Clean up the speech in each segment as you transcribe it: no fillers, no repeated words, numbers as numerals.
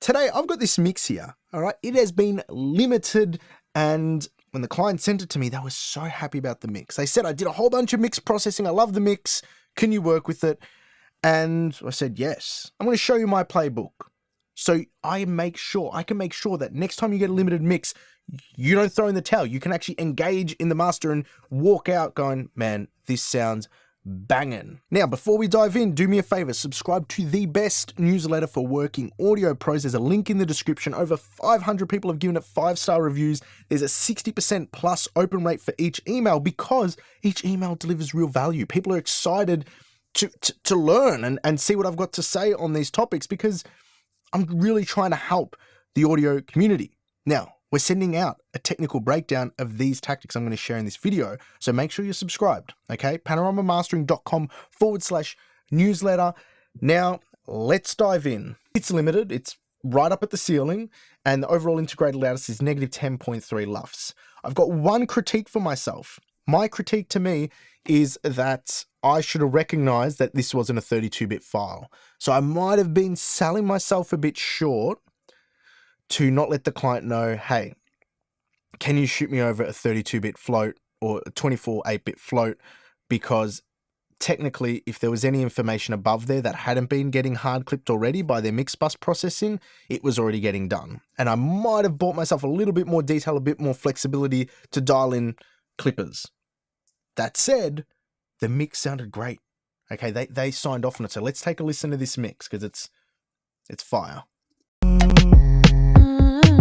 today I've got this mix here, all right? It has been limited, and when the client sent it to me, they were so happy about the mix. They said, I did a whole bunch of mix processing. I love the mix. Can you work with it? And I said, yes. I'm going to show you my playbook. So I can make sure that next time you get a limited mix, you don't throw in the towel. You can actually engage in the master and walk out going, man, this sounds banging. Now, before we dive in, do me a favor, subscribe to the best newsletter for working audio pros. There's a link in the description. Over 500 people have given it 5-star reviews. There's a 60% plus open rate for each email because each email delivers real value. People are excited to learn and see what I've got to say on these topics because I'm really trying to help the audio community. Now, we're sending out a technical breakdown of these tactics I'm going to share in this video, so make sure you're subscribed, okay? panoramamastering.com/newsletter. Now, let's dive in. It's limited, it's right up at the ceiling, and the overall integrated loudness is negative 10.3 LUFS. I've got one critique for myself. My critique to me is that I should have recognized that this wasn't a 32-bit file. So I might have been selling myself a bit short to not let the client know, hey, can you shoot me over a 32-bit float or a 24 8-bit float? Because technically, if there was any information above there that hadn't been getting hard clipped already by their mix bus processing, it was already getting done. And I might have bought myself a little bit more detail, a bit more flexibility to dial in clippers. That said, the mix sounded great. Okay, they signed off on it. So let's take a listen to this mix because it's fire.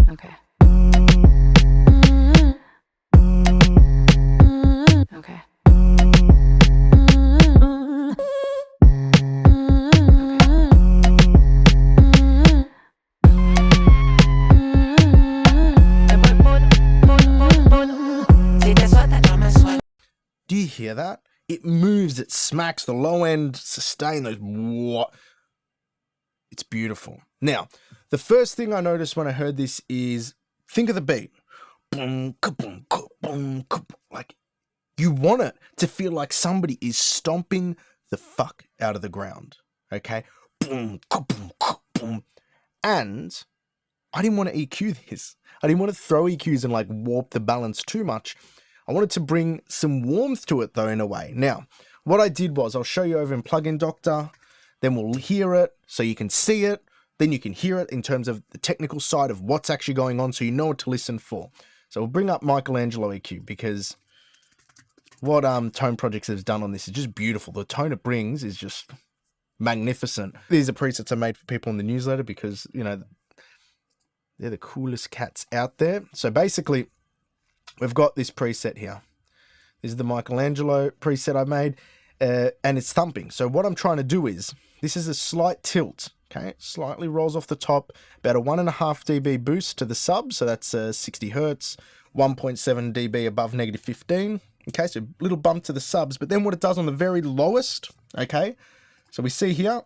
Okay. Okay. Do you hear that? It moves, it smacks the low end, sustain those. What? It's beautiful. Now, the first thing I noticed when I heard this is think of the beat. Boom, ka-boom, ka-boom, ka-boom. Like you want it to feel like somebody is stomping the fuck out of the ground. Okay? Boom, ka-boom, ka-boom. And I didn't want to EQ this. I didn't want to throw EQs and like warp the balance too much. I wanted to bring some warmth to it though in a way. Now, what I did was I'll show you over in Plugin Doctor, then we'll hear it so you can see it, then you can hear it in terms of the technical side of what's actually going on so you know what to listen for. So we'll bring up Michelangelo EQ because what Tone Projects has done on this is just beautiful. The tone it brings is just magnificent. These are presets I made for people in the newsletter because, you know, they're the coolest cats out there. So basically, we've got this preset here. This is the Michelangelo preset I made, and it's thumping. So what I'm trying to do is, this is a slight tilt, okay? Slightly rolls off the top, about a 1.5 dB boost to the sub, so that's 60 Hertz, 1.7 dB above negative 15, okay? So a little bump to the subs, but then what it does on the very lowest, okay? So we see here,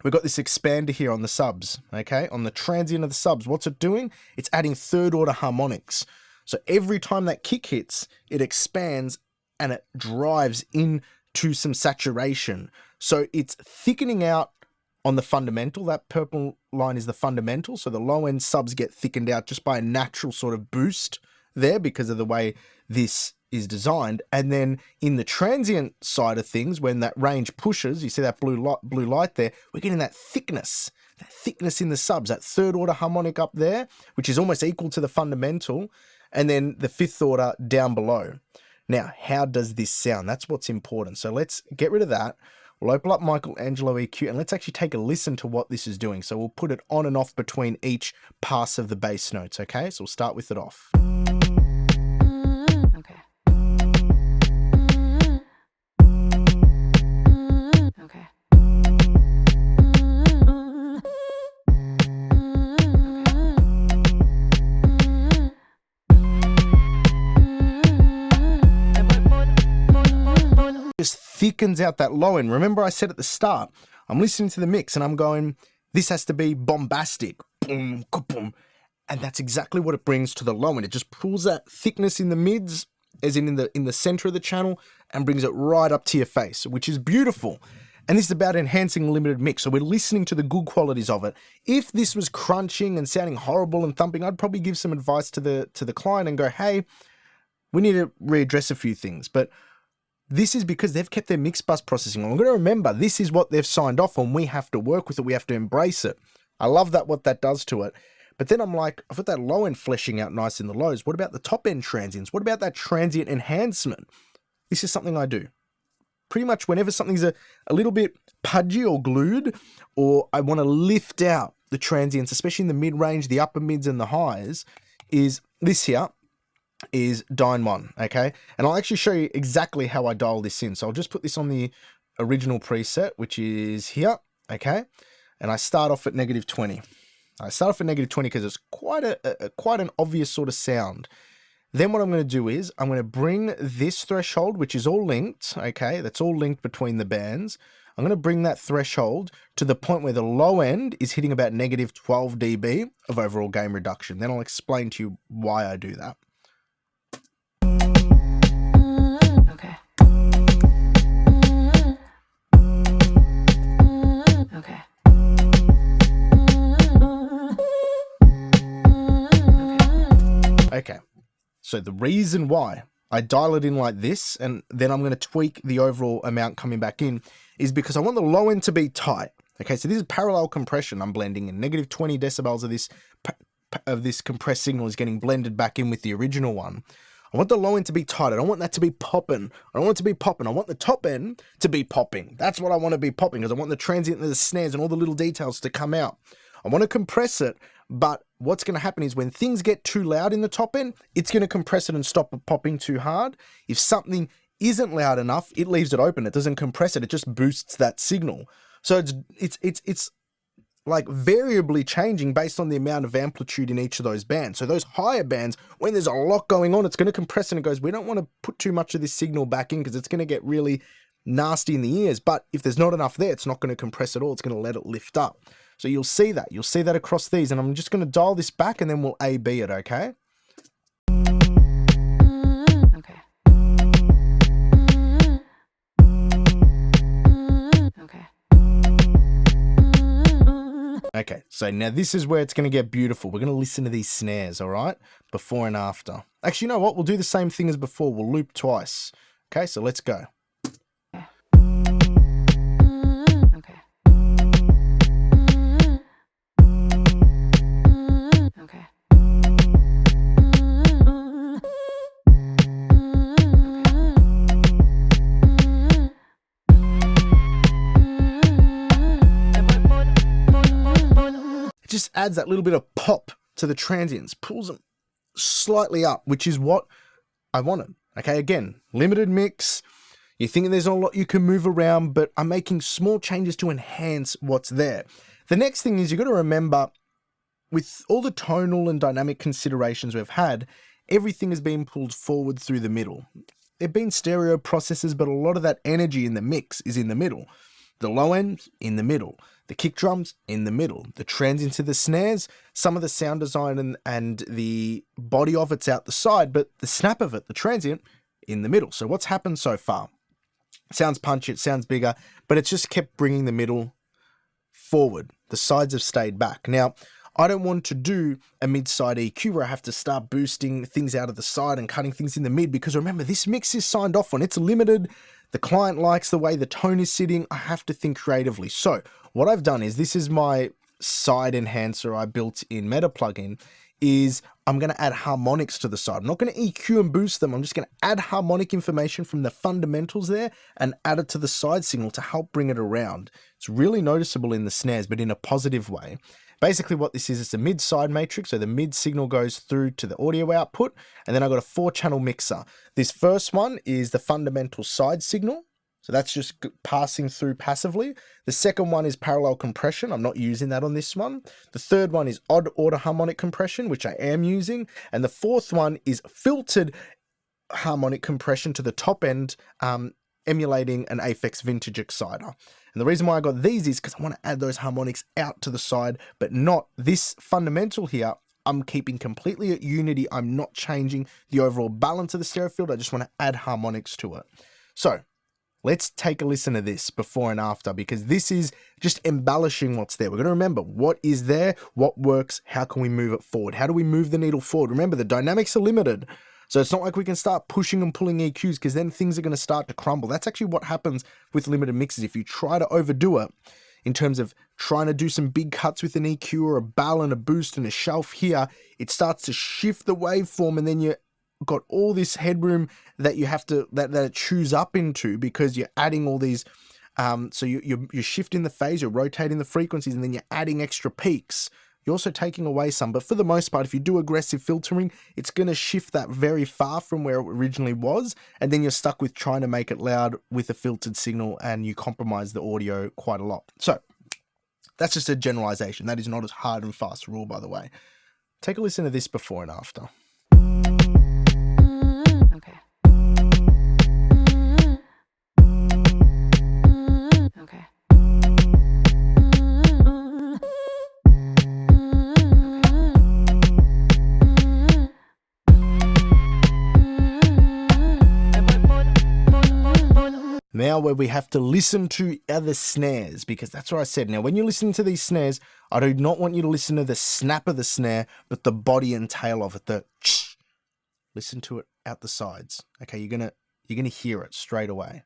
we've got this expander here on the subs, okay? On the transient of the subs, what's it doing? It's adding third order harmonics. So every time that kick hits, it expands and it drives into some saturation. So it's thickening out on the fundamental. That purple line is the fundamental. So the low end subs get thickened out just by a natural sort of boost there because of the way this is designed. And then in the transient side of things, when that range pushes, you see that blue light there, we're getting that thickness in the subs, that third order harmonic up there, which is almost equal to the fundamental. And then the fifth order down below. Now, how does this sound? That's what's important. So let's get rid of that. We'll open up Michelangelo EQ and let's actually take a listen to what this is doing. So we'll put it on and off between each pass of the bass notes, okay? So we'll start with it off. Okay. Okay. Just thickens out that low end. Remember I said at the start, I'm listening to the mix and I'm going, this has to be bombastic. Boom, ka-boom. And that's exactly what it brings to the low end. It just pulls that thickness in the mids, as in the center of the channel, and brings it right up to your face, which is beautiful. And this is about enhancing limited mix. So we're listening to the good qualities of it. If this was crunching and sounding horrible and thumping, I'd probably give some advice to the client and go, hey, we need to readdress a few things. But this is because they've kept their mix bus processing on. We're going to remember, this is what they've signed off on. We have to work with it. We have to embrace it. I love that, what that does to it. But then I'm like, I've got that low end fleshing out nice in the lows. What about the top end transients? What about that transient enhancement? This is something I do. Pretty much whenever something's a little bit pudgy or glued, or I want to lift out the transients, especially in the mid-range, the upper mids and the highs, is this here is Dyne 1, okay? And I'll actually show you exactly how I dial this in. So I'll just put this on the original preset, which is here, okay? And I start off at -20. I start off at -20 because it's quite an obvious sort of sound. Then what I'm going to do is I'm going to bring this threshold, which is all linked, okay? That's all linked between the bands. I'm going to bring that threshold to the point where the low end is hitting about -12 dB of overall gain reduction. Then I'll explain to you why I do that. Okay. Okay. Okay. So the reason why I dial it in like this, and then I'm going to tweak the overall amount coming back in, is because I want the low end to be tight. Okay, so this is parallel compression. I'm blending in -20 decibels of this compressed signal is getting blended back in with the original one. I want the low end to be tight. I don't want that to be popping. I don't want it to be popping. I want the top end to be popping. That's what I want to be popping, because I want the transient and the snares and all the little details to come out. I want to compress it, but what's going to happen is when things get too loud in the top end, it's going to compress it and stop it popping too hard. If something isn't loud enough, it leaves it open. It doesn't compress it. It just boosts that signal. So it's like variably changing based on the amount of amplitude in each of those bands. So those higher bands, when there's a lot going on, it's going to compress and it goes, we don't want to put too much of this signal back in because it's going to get really nasty in the ears. But if there's not enough there, it's not going to compress at all. It's going to let it lift up. So you'll see that. You'll see that across these. And I'm just going to dial this back and then we'll A-B it, okay? Okay. Okay. Okay, so now this is where it's going to get beautiful. We're going to listen to these snares, all right? Before and after. Actually, you know what? We'll do the same thing as before. We'll loop twice. Okay, so let's go. Okay. Okay. Okay. It just adds that little bit of pop to the transients, pulls them slightly up, which is what I wanted. Okay, again, limited mix. You're thinking there's not a lot you can move around, but I'm making small changes to enhance what's there. The next thing is you've got to remember, with all the tonal and dynamic considerations we've had, everything has been pulled forward through the middle. There've been stereo processes, but a lot of that energy in the mix is in the middle. The low end, in the middle. The kick drums, in the middle. The transients of the snares, some of the sound design and the body of it's out the side, but the snap of it, the transient, in the middle. So what's happened so far? It sounds punchy, it sounds bigger, but it's just kept bringing the middle forward. The sides have stayed back. Now, I don't want to do a mid-side EQ where I have to start boosting things out of the side and cutting things in the mid, because remember, this mix is signed off on. It's limited. The client likes the way the tone is sitting. I have to think creatively. So what I've done is, this is my side enhancer I built in Meta plugin, is I'm going to add harmonics to the side. I'm not going to EQ and boost them. I'm just going to add harmonic information from the fundamentals there and add it to the side signal to help bring it around. It's really noticeable in the snares, but in a positive way. Basically what this is, it's a mid-side matrix, so the mid signal goes through to the audio output, and then I've got a 4-channel mixer. This first one is the fundamental side signal, so that's just passing through passively. The second one is parallel compression. I'm not using that on this one. The third one is odd order harmonic compression, which I am using. And the fourth one is filtered harmonic compression to the top end, emulating an Aphex Vintage Exciter. And the reason why I got these is because I want to add those harmonics out to the side, but not this fundamental here. I'm keeping completely at unity. I'm not changing the overall balance of the stereo field. I just want to add harmonics to it. So Let's take a listen to this before and after, because this is just embellishing what's there. We're going to remember what is there, what works, how can we move it forward? How do we move the needle forward? Remember, the dynamics are limited. So it's not like we can start pushing and pulling EQs, because then things are going to start to crumble. That's actually what happens with limited mixes. If you try to overdo it in terms of trying to do some big cuts with an EQ or a bell and a boost and a shelf here, it starts to shift the waveform, and then you got all this headroom that you have to that it chews up into, because you're adding all these so you're shifting the phase, you're rotating the frequencies, and then you're adding extra peaks. You're also taking away some, but for the most part, if you do aggressive filtering, it's going to shift that very far from where it originally was, and then you're stuck with trying to make it loud with a filtered signal, and you compromise the audio quite a lot. So that's just a generalization. That is not a hard and fast rule, by the way. Take a listen to this before and after. Okay. Okay. Now where we have to listen to other snares, because that's what I said. Now, when you listen to these snares, I do not want you to listen to the snap of the snare, but the body and tail of it, the ch. Listen to it out the sides. Okay, you're gonna hear it straight away.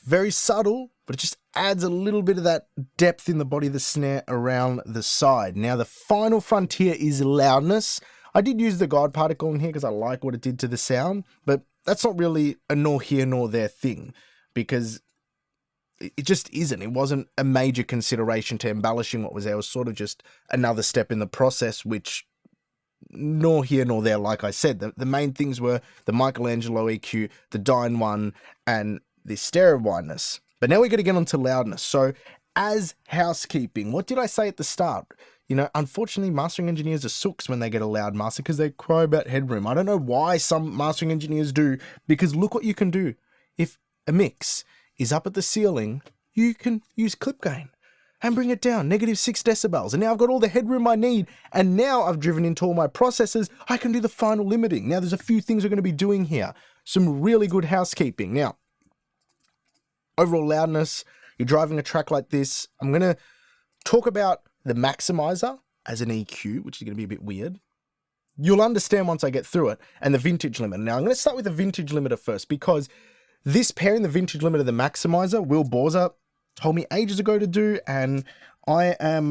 Very subtle, but it just adds a little bit of that depth in the body of the snare around the side. Now, the final frontier is loudness. I did use the guide particle in here because I like what it did to the sound, but that's not really a nor here nor there thing, because it just isn't. It wasn't a major consideration to embellishing what was there. It was sort of just another step in the process, which nor here nor there, like I said. The main things were the Michelangelo EQ, the Dyne one, and the stereo wideness. But now we're going to get onto loudness. So as housekeeping, what did I say at the start? You know, unfortunately, mastering engineers are sooks when they get a loud master, because they cry about headroom. I don't know why some mastering engineers do, because look what you can do. If a mix is up at the ceiling, you can use clip gain and bring it down, -6 decibels. And now I've got all the headroom I need. And now I've driven into all my processors. I can do the final limiting. Now there's a few things we're going to be doing here. Some really good housekeeping. Now, overall loudness, you're driving a track like this. I'm going to talk about the maximizer as an EQ, which is going to be a bit weird. You'll understand once I get through it, and the vintage limiter. Now, I'm going to start with the vintage limiter first, because this pairing the vintage limiter, the maximizer, Will Borza told me ages ago to do, and I am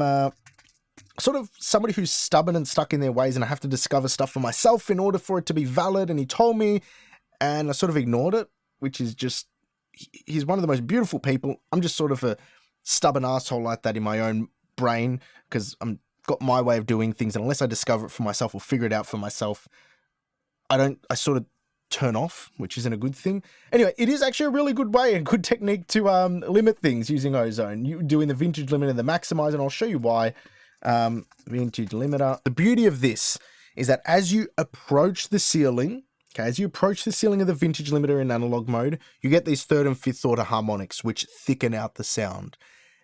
sort of somebody who's stubborn and stuck in their ways, and I have to discover stuff for myself in order for it to be valid, and he told me, and I sort of ignored it, which is just, he's one of the most beautiful people. I'm just sort of a stubborn asshole like that in my own brain, because I'm got my way of doing things, and unless I discover it for myself or figure it out for myself, I sort of turn off, which isn't a good thing. Anyway, it is actually a really good way and good technique to limit things using ozone. You doing the vintage limiter and the maximizer, and I'll show you why. Vintage limiter. The beauty of this is that as you approach the ceiling, as you approach the ceiling of the vintage limiter in analog mode, you get these third and fifth order harmonics, which thicken out the sound.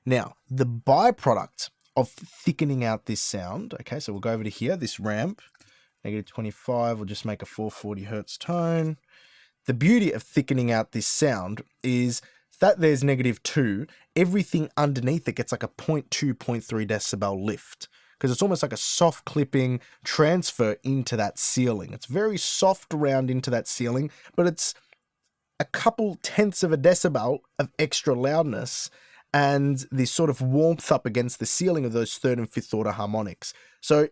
Now, the byproduct of thickening out this sound, okay, so we'll go over to here, this ramp, -25, we'll just make a 440 hertz tone. The beauty of thickening out this sound is that there's -2, everything underneath it gets like a 0.2, 0.3 decibel lift, because it's almost like a soft clipping transfer into that ceiling. It's very soft around into that ceiling, but it's a couple tenths of a decibel of extra loudness and this sort of warmth up against the ceiling of those third and fifth order harmonics. So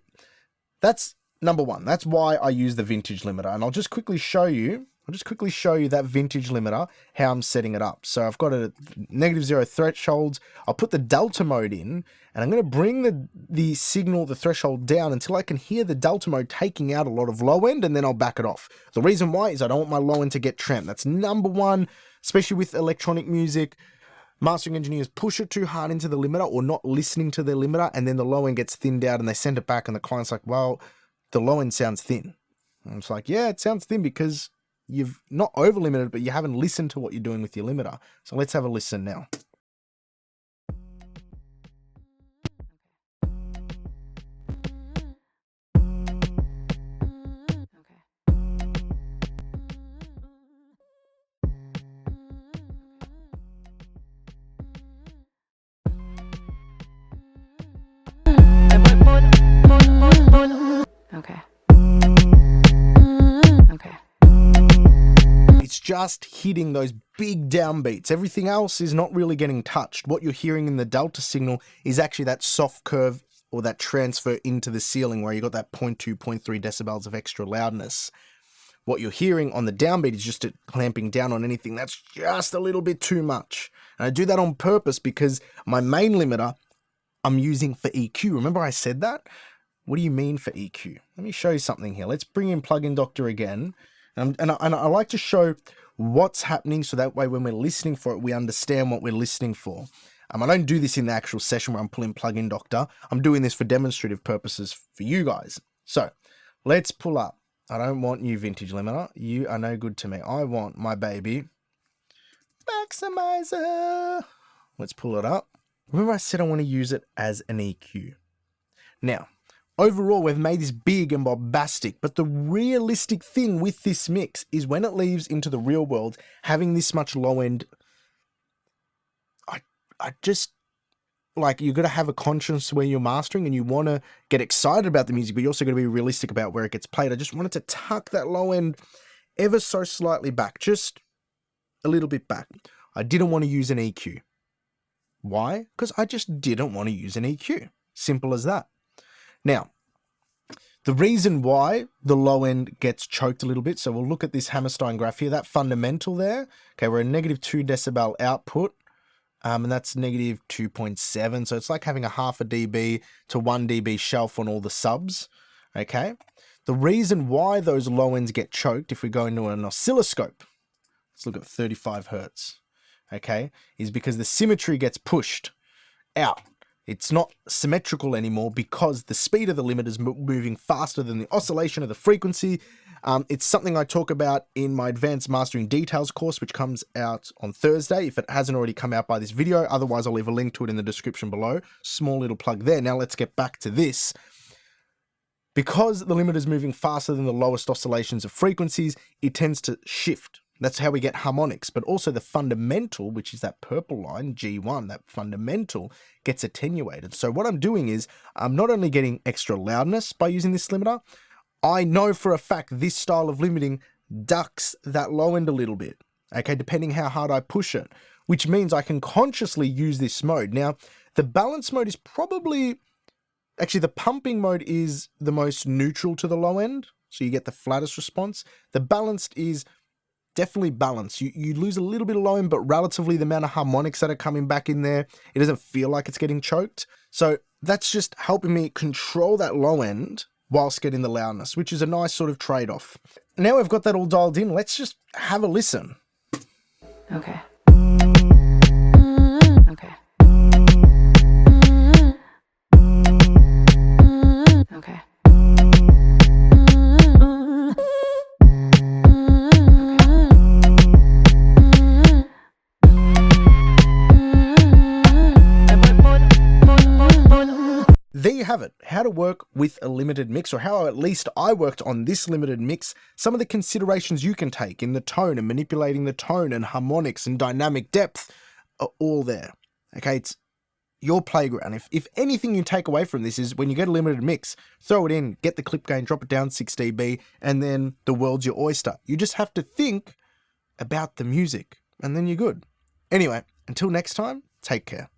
that's number one. That's why I use the vintage limiter. And I'll just quickly show you that vintage limiter, how I'm setting it up. So I've got a -0 thresholds. I'll put the delta mode in, and I'm going to bring the signal, the threshold down until I can hear the delta mode taking out a lot of low end, and then I'll back it off. The reason why is I don't want my low end to get tramped. That's number one, especially with electronic music. Mastering engineers push it too hard into the limiter or not listening to their limiter, and then the low end gets thinned out and they send it back, and the client's like, well, the low end sounds thin. And it's like, yeah, it sounds thin because you've not over limited, but you haven't listened to what you're doing with your limiter. So let's have a listen now. Okay. Okay. It's just hitting those big downbeats. Everything else is not really getting touched. What you're hearing in the delta signal is actually that soft curve or that transfer into the ceiling where you got that 0.2, 0.3 decibels of extra loudness. What you're hearing on the downbeat is just it clamping down on anything that's just a little bit too much. And I do that on purpose because my main limiter I'm using for EQ. Remember I said that? What do you mean for EQ? Let me show you something here. Let's bring in Plugin Doctor again. And I like to show what's happening so that way when we're listening for it, we understand what we're listening for. I don't do this in the actual session where I'm pulling Plugin Doctor. I'm doing this for demonstrative purposes for you guys. So let's pull up. I don't want you vintage limiter. You are no good to me. I want my baby maximizer. Let's pull it up. Remember I said I want to use it as an EQ. Now, overall, we've made this big and bombastic, but the realistic thing with this mix is when it leaves into the real world, having this much low end, I just, like, you got to have a conscience where you're mastering and you want to get excited about the music, but you also got to be realistic about where it gets played. I just wanted to tuck that low end ever so slightly back, just a little bit back. I didn't want to use an EQ. Why? Because I just didn't want to use an EQ. Simple as that. Now, the reason why the low end gets choked a little bit, so we'll look at this Hammerstein graph here, that fundamental there, okay, we're a negative 2 decibel output, and that's negative 2.7, so it's like having a half a dB to 1 dB shelf on all the subs, okay? The reason why those low ends get choked, if we go into an oscilloscope, let's look at 35 hertz, okay, is because the symmetry gets pushed out. It's not symmetrical anymore because the speed of the limiter is moving faster than the oscillation of the frequency. It's something I talk about in my Advanced Mastering Details course, which comes out on Thursday, if it hasn't already come out by this video. Otherwise, I'll leave a link to it in the description below. Small little plug there. Now let's get back to this. Because the limiter is moving faster than the lowest oscillations of frequencies, it tends to shift. That's how we get harmonics, but also the fundamental, which is that purple line, G1, that fundamental gets attenuated. So what I'm doing is I'm not only getting extra loudness by using this limiter, I know for a fact this style of limiting ducks that low end a little bit, okay, depending how hard I push it, which means I can consciously use this mode. Now, the balance mode is probably, actually the pumping mode is the most neutral to the low end, so you get the flattest response. The balanced is definitely balanced. You lose a little bit of low end, but relatively the amount of harmonics that are coming back in there, it doesn't feel like it's getting choked. So that's just helping me control that low end whilst getting the loudness, which is a nice sort of trade-off. Now we've got that all dialed in, let's just have a listen. Okay. Okay. Okay. There you have it, how to work with a limited mix, or how at least I worked on this limited mix. Some of the considerations you can take in the tone and manipulating the tone and harmonics and dynamic depth are all there. Okay, it's your playground. If anything you take away from this is when you get a limited mix, throw it in, get the clip gain, drop it down 6 dB, and then the world's your oyster. You just have to think about the music, and then you're good. Anyway, until next time, take care.